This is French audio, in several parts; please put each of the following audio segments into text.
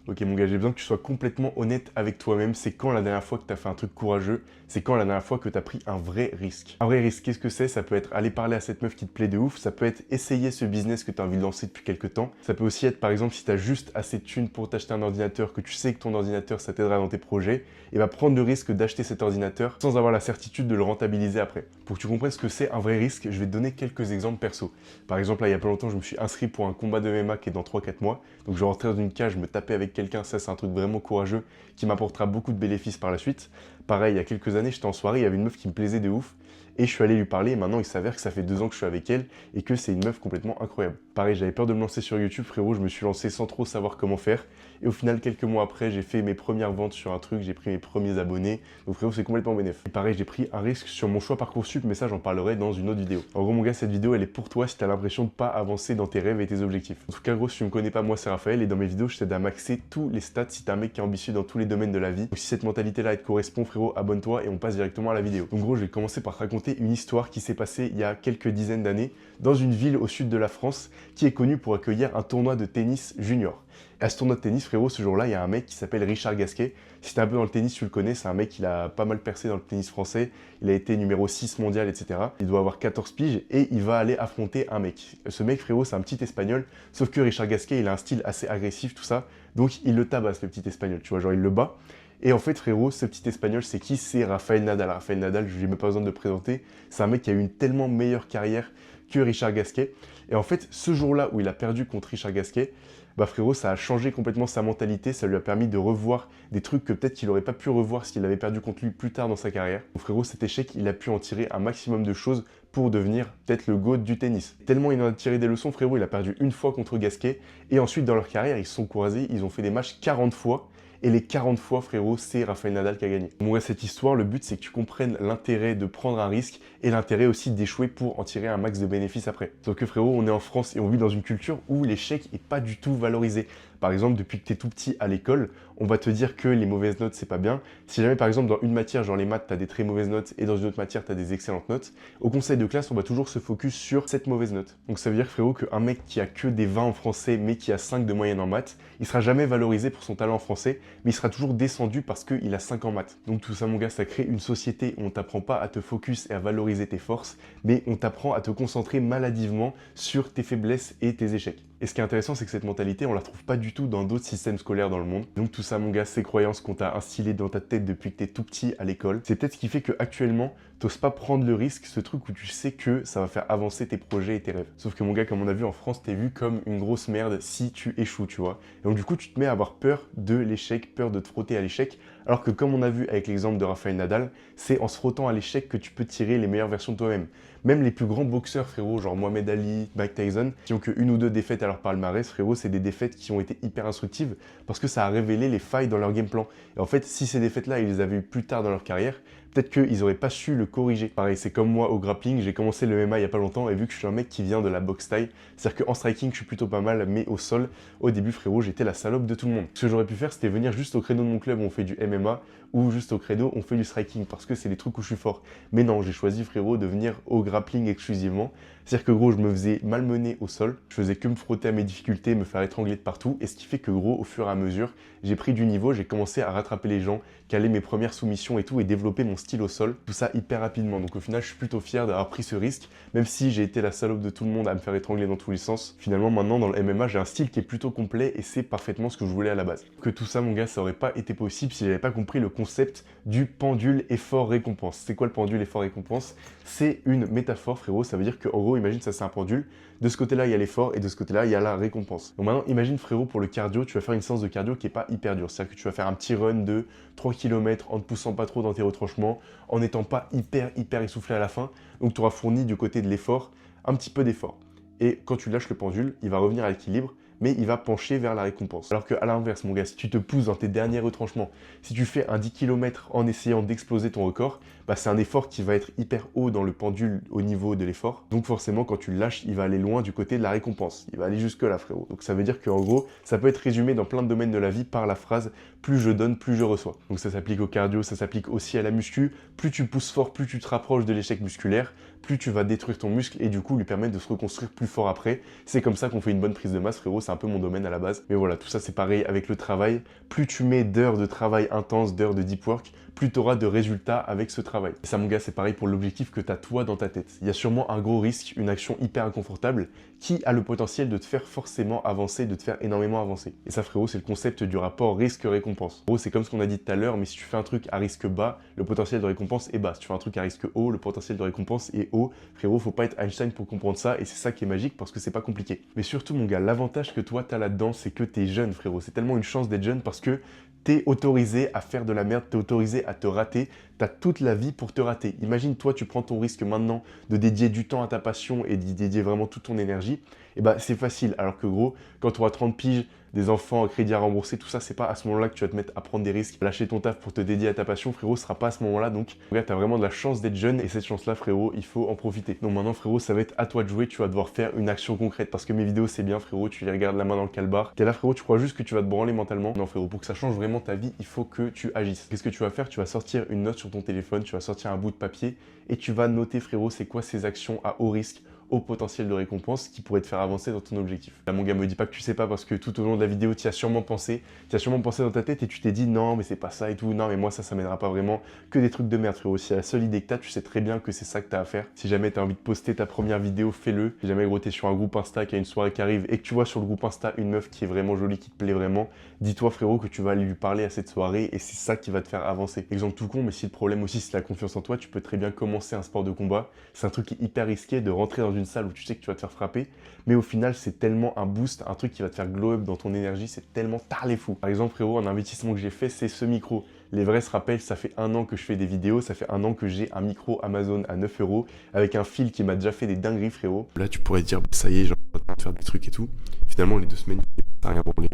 Ok mon gars, j'ai besoin que tu sois complètement honnête avec toi-même. C'est quand la dernière fois que tu as fait un truc courageux? C'est quand la dernière fois que tu as pris un vrai risque? Un vrai risque, qu'est-ce que c'est? Ça peut être aller parler à cette meuf qui te plaît de ouf, ça peut être essayer ce business que tu as envie de lancer depuis quelques temps. Ça peut aussi être par exemple si tu as juste assez de thunes pour t'acheter un ordinateur, que tu sais que ton ordinateur ça t'aidera dans tes projets, et va prendre le risque d'acheter cet ordinateur sans avoir la certitude de le rentabiliser après. Pour que tu comprennes ce que c'est un vrai risque, je vais te donner quelques exemples perso. Par exemple, là il y a pas longtemps, je me suis inscrit pour un combat de MMA qui est dans 3-4 mois. Donc je rentrais dans une cage, me taper avec quelqu'un, ça c'est un truc vraiment courageux qui m'apportera beaucoup de bénéfices par la suite. Pareil, il y a quelques années, j'étais en soirée, il y avait une meuf qui me plaisait de ouf et je suis allé lui parler et maintenant il s'avère que ça fait 2 ans que je suis avec elle et que c'est une meuf complètement incroyable. Pareil, j'avais peur de me lancer sur YouTube, frérot, je me suis lancé sans trop savoir comment faire et au final, quelques mois après, j'ai fait mes premières ventes sur un truc, j'ai pris mes premiers abonnés, donc frérot, c'est complètement bénéf. Et pareil, j'ai pris un risque sur mon choix Parcoursup, mais ça j'en parlerai dans une autre vidéo. En gros mon gars, cette vidéo elle est pour toi si t'as l'impression de pas avancer dans tes rêves et tes objectifs. En tout cas gros, si tu me connais pas, moi c'est Raphaël et dans mes vidéos je t'aide à maxer tous les stats si t'es un mec qui est ambitieux dans tous les domaines de la vie. Donc si cette mentalité là elle te correspond frérot, abonne-toi et on passe directement à la vidéo. Donc gros, je vais commencer par te raconter une histoire qui s'est passée il y a quelques dizaines d'années dans une ville au sud de la France qui est connue pour accueillir un tournoi de tennis junior. Et à ce tournoi de tennis, frérot, ce jour-là, il y a un mec qui s'appelle Richard Gasquet. Si t'es un peu dans le tennis, tu le connais, c'est un mec qui a pas mal percé dans le tennis français. Il a été numéro 6 mondial, etc. Il doit avoir 14 piges et il va aller affronter un mec. Ce mec, frérot, c'est un petit espagnol, sauf que Richard Gasquet, il a un style assez agressif, tout ça. Donc il le tabasse, le petit espagnol, tu vois, genre il le bat. Et en fait, frérot, ce petit espagnol, c'est qui? C'est Rafael Nadal. Rafael Nadal, je n'ai même pas besoin de le présenter. C'est un mec qui a eu une tellement meilleure carrière que Richard Gasquet. Et en fait, ce jour-là où il a perdu contre Richard Gasquet, bah frérot, ça a changé complètement sa mentalité, ça lui a permis de revoir des trucs que peut-être qu'il n'aurait pas pu revoir s'il avait perdu contre lui plus tard dans sa carrière. Donc frérot, cet échec, il a pu en tirer un maximum de choses pour devenir peut-être le GOAT du tennis. Tellement il en a tiré des leçons, frérot, il a perdu une fois contre Gasquet, et ensuite dans leur carrière, ils se sont croisés, ils ont fait des matchs 40 fois, et les 40 fois, frérot, c'est Rafael Nadal qui a gagné. Bon, cette histoire, le but, c'est que tu comprennes l'intérêt de prendre un risque et l'intérêt aussi d'échouer pour en tirer un max de bénéfices après. Sauf que, frérot, on est en France et on vit dans une culture où l'échec est pas du tout valorisé. Par exemple, depuis que tu es tout petit à l'école, on va te dire que les mauvaises notes, c'est pas bien. Si jamais, par exemple, dans une matière, genre les maths, tu as des très mauvaises notes et dans une autre matière, tu as des excellentes notes, au conseil de classe, on va toujours se focus sur cette mauvaise note. Donc ça veut dire, frérot, qu'un mec qui a que des 20 en français mais qui a 5 de moyenne en maths, il sera jamais valorisé pour son talent en français, mais il sera toujours descendu parce qu'il a 5 en maths. Donc tout ça, mon gars, ça crée une société où on t'apprend pas à te focus et à valoriser tes forces, mais on t'apprend à te concentrer maladivement sur tes faiblesses et tes échecs. Et ce qui est intéressant, c'est que cette mentalité, on la retrouve pas du tout dans d'autres systèmes scolaires dans le monde. Donc tout ça, mon gars, ces croyances qu'on t'a instillées dans ta tête depuis que t'es tout petit à l'école, c'est peut-être ce qui fait qu'actuellement, t'oses pas prendre le risque, ce truc où tu sais que ça va faire avancer tes projets et tes rêves. Sauf que mon gars, comme on a vu en France, t'es vu comme une grosse merde si tu échoues, tu vois. Et donc du coup, tu te mets à avoir peur de l'échec, peur de te frotter à l'échec, alors que comme on a vu avec l'exemple de Rafael Nadal, c'est en se frottant à l'échec que tu peux tirer les meilleures versions de toi-même. Même les plus grands boxeurs, frérot, genre Mohamed Ali, Mike Tyson, qui ont que une ou deux défaites à leur palmarès, frérot, c'est des défaites qui ont été hyper instructives parce que ça a révélé les failles dans leur game plan. Et en fait, si ces défaites-là, ils les avaient eues plus tard dans leur carrière, peut-être qu'ils n'auraient pas su le corriger. Pareil, c'est comme moi au grappling, j'ai commencé le MMA il y a pas longtemps et vu que je suis un mec qui vient de la boxe taille, c'est-à-dire qu'en striking, je suis plutôt pas mal, mais au sol, au début, frérot, j'étais la salope de tout le monde. Ce que j'aurais pu faire, c'était venir juste au créneau de mon club où on fait du MMA ou juste au créneau on fait du striking parce que c'est les trucs où je suis fort. Mais non, j'ai choisi, frérot, de venir au grappling exclusivement. C'est-à-dire que gros, je me faisais malmener au sol, je faisais que me frotter à mes difficultés, me faire étrangler de partout, et ce qui fait que gros, au fur et à mesure, j'ai pris du niveau, j'ai commencé à rattraper les gens, caler mes premières soumissions et tout, et développer mon style au sol, tout ça hyper rapidement. Donc au final, je suis plutôt fier d'avoir pris ce risque, même si j'ai été la salope de tout le monde à me faire étrangler dans tous les sens. Finalement, maintenant, dans le MMA, j'ai un style qui est plutôt complet, et c'est parfaitement ce que je voulais à la base. Que tout ça, mon gars, ça aurait pas été possible si j'avais pas compris le concept du pendule effort-récompense. C'est quoi le pendule effort-récompense? C'est une métaphore, frérot, ça veut dire qu'en gros, imagine ça c'est un pendule, de ce côté-là il y a l'effort et de ce côté-là il y a la récompense. Donc maintenant imagine frérot pour le cardio, tu vas faire une séance de cardio qui est pas hyper dure, c'est-à-dire que tu vas faire un petit run de 3 km en te poussant pas trop dans tes retranchements, en n'étant pas hyper essoufflé à la fin, donc tu auras fourni du côté de l'effort un petit peu d'effort. Et quand tu lâches le pendule, il va revenir à l'équilibre, mais il va pencher vers la récompense. Alors qu'à l'inverse, mon gars, si tu te pousses dans tes derniers retranchements, si tu fais un 10 km en essayant d'exploser ton record, bah, c'est un effort qui va être hyper haut dans le pendule au niveau de l'effort. Donc forcément, quand tu le lâches, il va aller loin du côté de la récompense. Il va aller jusque là, frérot. Donc ça veut dire qu'en gros, ça peut être résumé dans plein de domaines de la vie par la phrase « plus je donne, plus je reçois ». Donc ça s'applique au cardio, ça s'applique aussi à la muscu. Plus tu pousses fort, plus tu te rapproches de l'échec musculaire, plus tu vas détruire ton muscle et du coup lui permettre de se reconstruire plus fort après. C'est comme ça qu'on fait une bonne prise de masse, frérot, c'est un peu mon domaine à la base. Mais voilà, tout ça c'est pareil avec le travail. Plus tu mets d'heures de travail intense, d'heures de deep work, plus tu auras de résultats avec ce travail. Et ça mon gars, c'est pareil pour l'objectif que tu as toi dans ta tête. Il y a sûrement un gros risque, une action hyper inconfortable qui a le potentiel de te faire forcément avancer, de te faire énormément avancer. Et ça frérot, c'est le concept du rapport risque-récompense. Frérot, c'est comme ce qu'on a dit tout à l'heure, mais si tu fais un truc à risque bas, le potentiel de récompense est bas. Si tu fais un truc à risque haut, le potentiel de récompense est haut. Frérot, faut pas être Einstein pour comprendre ça, et c'est ça qui est magique parce que c'est pas compliqué. Mais surtout mon gars, l'avantage que toi t'as là-dedans, c'est que t'es jeune frérot. C'est tellement une chance d'être jeune parce que t'es autorisé à faire de la merde, t'es autorisé à te rater, t'as toute la vie pour te rater. Imagine, toi, tu prends ton risque maintenant de dédier du temps à ta passion et d'y dédier vraiment toute ton énergie, et bah c'est facile. Alors que gros, quand tu auras 30 piges, des enfants, crédit à rembourser, tout ça, c'est pas à ce moment-là que tu vas te mettre à prendre des risques, lâcher ton taf pour te dédier à ta passion, frérot, ce sera pas à ce moment-là. Donc, regarde, t'as vraiment de la chance d'être jeune et cette chance-là, frérot, il faut en profiter. Donc maintenant, frérot, ça va être à toi de jouer, tu vas devoir faire une action concrète parce que mes vidéos, c'est bien, frérot, tu les regardes la main dans le calbar. T'es là, frérot, tu crois juste que tu vas te branler mentalement. Non, frérot, pour que ça change vraiment ta vie, il faut que tu agisses. Qu'est-ce que tu vas faire? Tu vas sortir une note sur ton téléphone, tu vas sortir un bout de papier et tu vas noter, frérot, c'est quoi ces actions à haut risque, au potentiel de récompense qui pourrait te faire avancer dans ton objectif. Là mon gars, me dis pas que tu sais pas parce que tout au long de la vidéo tu y as sûrement pensé dans ta tête et tu t'es dit non mais c'est pas ça et tout, non mais moi ça m'aidera pas vraiment, que des trucs de merde frérot. Si la seule idée que t'as, tu sais très bien que c'est ça que t'as à faire. Si jamais t'as envie de poster ta première vidéo, fais-le. Si jamais gros t'es sur un groupe Insta, qu'il y a une soirée qui arrive et que tu vois sur le groupe Insta une meuf qui est vraiment jolie, qui te plaît vraiment, dis-toi frérot que tu vas aller lui parler à cette soirée et c'est ça qui va te faire avancer. Exemple tout con, mais si le problème aussi c'est la confiance en toi, tu peux très bien commencer un sport de combat. C'est un truc qui est hyper risqué de rentrer dans une salle où tu sais que tu vas te faire frapper, mais au final c'est tellement un boost, un truc qui va te faire glow up dans ton énergie, c'est tellement tarlé fou. Par exemple frérot, un investissement que j'ai fait, c'est ce micro. Les vrais se rappellent, ça fait 1 an que je fais des vidéos, ça fait 1 an que j'ai un micro Amazon à 9 € avec un fil qui m'a déjà fait des dingueries frérot. Là tu pourrais te dire, ça y est, j'ai en train de faire des trucs et tout. Finalement les 2 semaines, t'as rien branlé.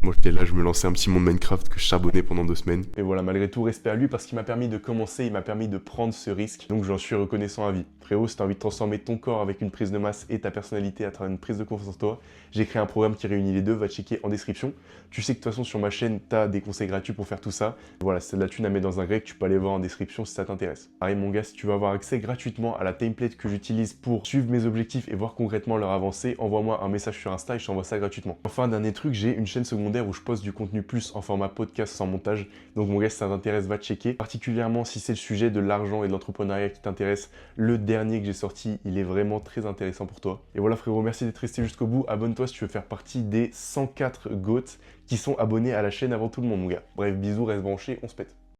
Moi j'étais là, je me lançais un petit monde Minecraft que je charbonnais pendant 2 semaines. Et voilà, malgré tout, respect à lui parce qu'il m'a permis de commencer, il m'a permis de prendre ce risque. Donc j'en suis reconnaissant à vie. Frérot, si t'as envie de transformer ton corps avec une prise de masse et ta personnalité à travers une prise de confiance en toi, j'ai créé un programme qui réunit les deux, va checker en description. Tu sais que de toute façon sur ma chaîne, t'as des conseils gratuits pour faire tout ça. Voilà, c'est de la thune à mettre dans un grec, tu peux aller voir en description si ça t'intéresse. Pareil mon gars, si tu veux avoir accès gratuitement à la template que j'utilise pour suivre mes objectifs et voir concrètement leur avancée, envoie-moi un message sur Insta et je t'envoie ça gratuitement. Enfin, dernier truc, j'ai une chaîne secondaire où je poste du contenu plus en format podcast sans montage. Donc mon gars, si ça t'intéresse, va checker. Particulièrement si c'est le sujet de l'argent et de l'entrepreneuriat qui t'intéresse, le dernier que j'ai sorti, il est vraiment très intéressant pour toi. Et voilà frérot, merci d'être resté jusqu'au bout. Abonne-toi si tu veux faire partie des 104 GOAT qui sont abonnés à la chaîne avant tout le monde mon gars. Bref, bisous, reste branché, on se pète.